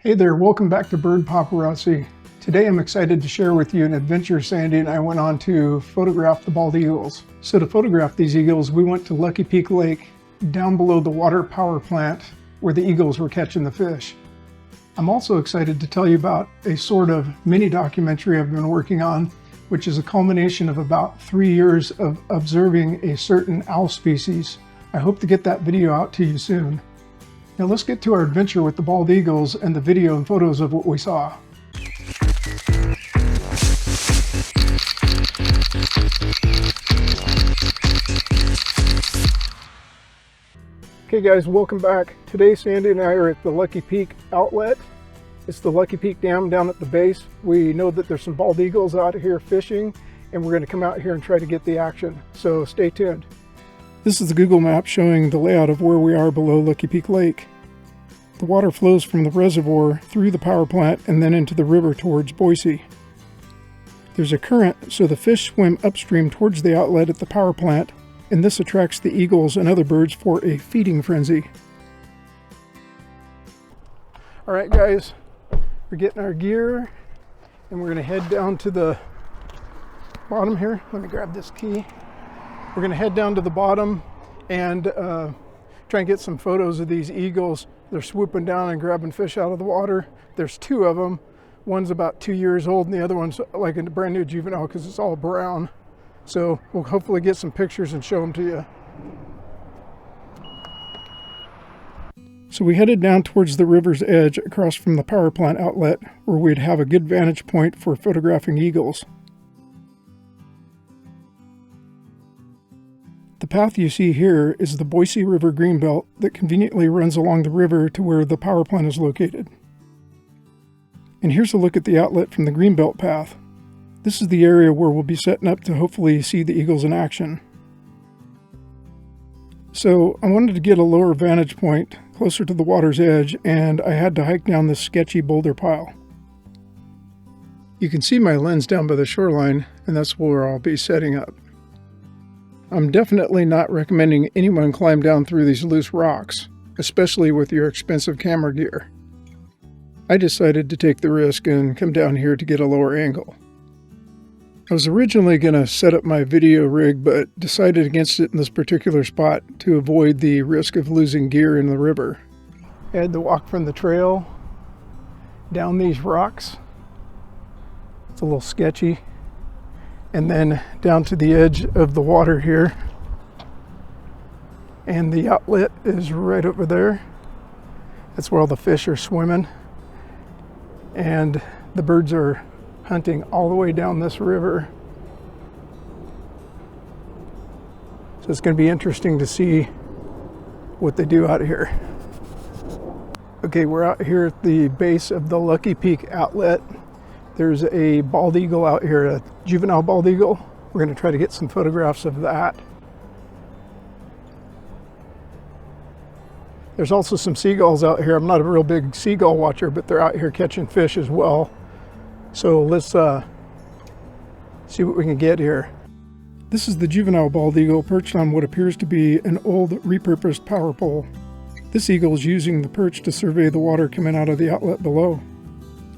Hey there, welcome back to Bird Paparazzi. Today I'm excited to share with you an adventure Sandy and I went on to photograph the bald eagles. So to photograph these eagles, we went to Lucky Peak Lake, down below the water power plant where the eagles were catching the fish. I'm also excited to tell you about a sort of mini documentary I've been working on, which is a culmination of about 3 years of observing a certain owl species. I hope to get that video out to you soon. Now let's get to our adventure with the bald eagles and the video and photos of what we saw. Okay guys, welcome back. Today Sandy and I are at the Lucky Peak outlet. It's the Lucky Peak Dam down at the base. We know that there's some bald eagles out here fishing and we're going to come out here and try to get the action. So stay tuned. This is the Google map showing the layout of where we are below Lucky Peak Lake. The water flows from the reservoir through the power plant and then into the river towards Boise. There's a current, so the fish swim upstream towards the outlet at the power plant, and this attracts the eagles and other birds for a feeding frenzy. All right guys, we're getting our gear and we're going to head down to the bottom here. Let me grab this key. We're going to head down to the bottom and try and get some photos of these eagles. They're swooping down and grabbing fish out of the water. There's two of them. One's about 2 years old and the other one's like a brand new juvenile because it's all brown. So we'll hopefully get some pictures and show them to you. So we headed down towards the river's edge across from the power plant outlet where we'd have a good vantage point for photographing eagles. The path you see here is the Boise River Greenbelt that conveniently runs along the river to where the power plant is located. And here's a look at the outlet from the Greenbelt path. This is the area where we'll be setting up to hopefully see the eagles in action. So I wanted to get a lower vantage point closer to the water's edge, and I had to hike down this sketchy boulder pile. You can see my lens down by the shoreline, and that's where I'll be setting up. I'm definitely not recommending anyone climb down through these loose rocks, especially with your expensive camera gear. I decided to take the risk and come down here to get a lower angle. I was originally going to set up my video rig, but decided against it in this particular spot to avoid the risk of losing gear in the river. I had to walk from the trail down these rocks. It's a little sketchy. And then down to the edge of the water here. And the outlet is right over there. That's where all the fish are swimming. And the birds are hunting all the way down this river. So it's going to be interesting to see what they do out here. Okay, we're out here at the base of the Lucky Peak outlet. There's a bald eagle out here, a juvenile bald eagle. We're going to try to get some photographs of that. There's also some seagulls out here. I'm not a real big seagull watcher, but they're out here catching fish as well. So let's see what we can get here. This is the juvenile bald eagle perched on what appears to be an old repurposed power pole. This eagle is using the perch to survey the water coming out of the outlet below.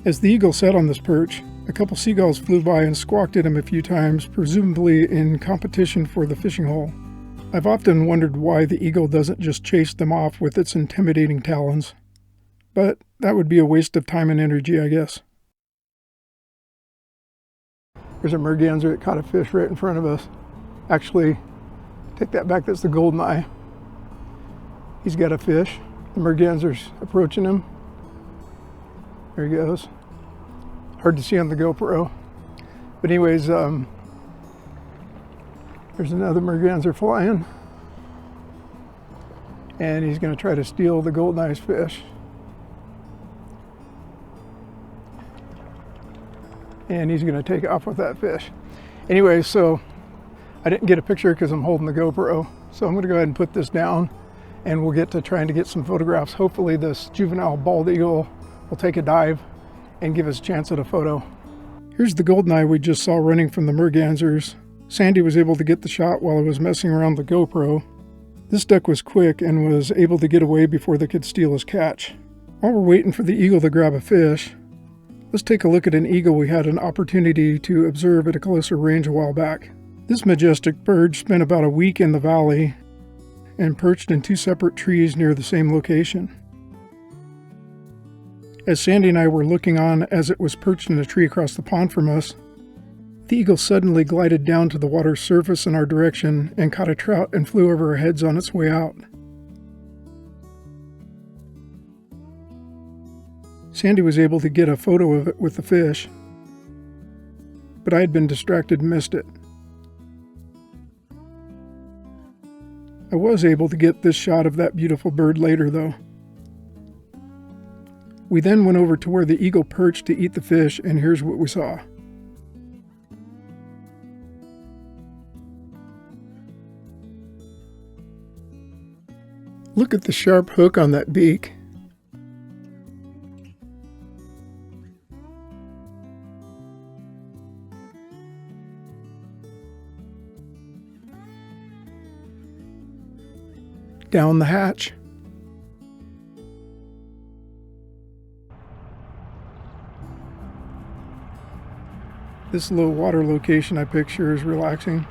As the eagle sat on this perch, a couple seagulls flew by and squawked at him a few times, presumably in competition for the fishing hole. I've often wondered why the eagle doesn't just chase them off with its intimidating talons. But that would be a waste of time and energy, I guess. There's a merganser that caught a fish right in front of us. Actually, take that back, that's the goldeneye. He's got a fish. The merganser's approaching him. There he goes. Hard to see on the GoPro. But anyways, there's another merganser flying. And he's going to try to steal the goldeneye's fish. And he's going to take off with that fish. Anyway, so I didn't get a picture because I'm holding the GoPro. So I'm going to go ahead and put this down and we'll get to trying to get some photographs. Hopefully this juvenile bald eagle will take a dive and give us a chance at a photo. Here's the goldeneye we just saw running from the mergansers. Sandy was able to get the shot while I was messing around the GoPro. This duck was quick and was able to get away before they could steal his catch. While we're waiting for the eagle to grab a fish, let's take a look at an eagle we had an opportunity to observe at a closer range a while back. This majestic bird spent about a week in the valley and perched in 2 separate trees near the same location. As Sandy and I were looking on as it was perched in a tree across the pond from us, the eagle suddenly glided down to the water's surface in our direction and caught a trout and flew over our heads on its way out. Sandy was able to get a photo of it with the fish, but I had been distracted and missed it. I was able to get this shot of that beautiful bird later, though. We then went over to where the eagle perched to eat the fish, and here's what we saw. Look at the sharp hook on that beak. Down the hatch. This low water location I picture is relaxing.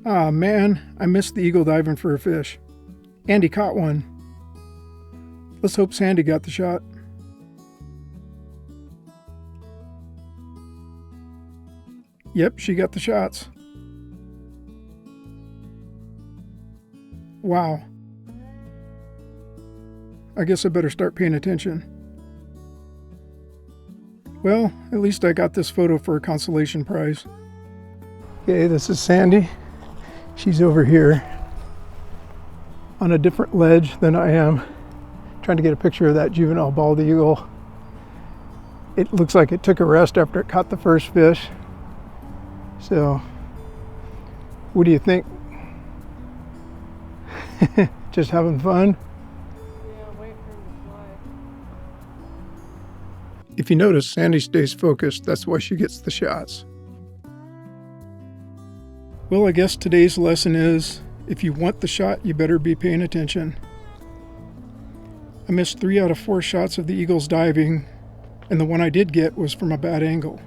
Ah man, I missed the eagle diving for a fish. Andy caught one. Let's hope Sandy got the shot. Yep, she got the shots. Wow. I guess I better start paying attention. Well, at least I got this photo for a consolation prize. Okay, this is Sandy. She's over here on a different ledge than I am, trying to get a picture of that juvenile bald eagle. It looks like it took a rest after it caught the first fish. So, what do you think? Just having fun? Yeah, wait for him to fly. If you notice, Sandy stays focused. That's why she gets the shots. Well, I guess today's lesson is, if you want the shot, you better be paying attention. I missed 3 out of 4 shots of the eagles diving, and the one I did get was from a bad angle.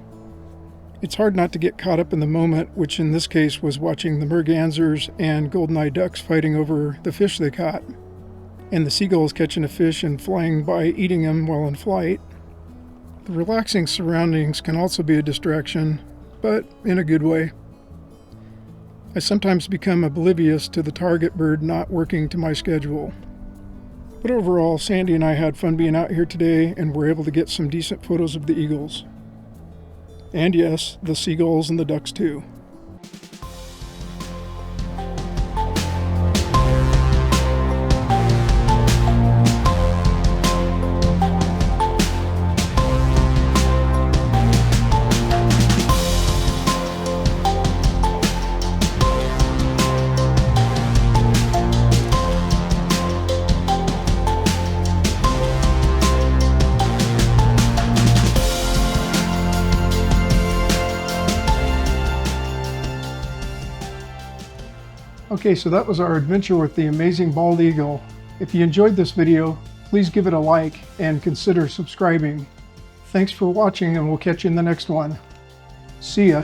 It's hard not to get caught up in the moment, which in this case was watching the mergansers and goldeneye ducks fighting over the fish they caught, and the seagulls catching a fish and flying by eating them while in flight. The relaxing surroundings can also be a distraction, but in a good way. I sometimes become oblivious to the target bird not working to my schedule. But overall, Sandy and I had fun being out here today and were able to get some decent photos of the eagles. And yes, the seagulls and the ducks too. Okay, so that was our adventure with the amazing bald eagle. If you enjoyed this video, please give it a like and consider subscribing. Thanks for watching, and we'll catch you in the next one. See ya.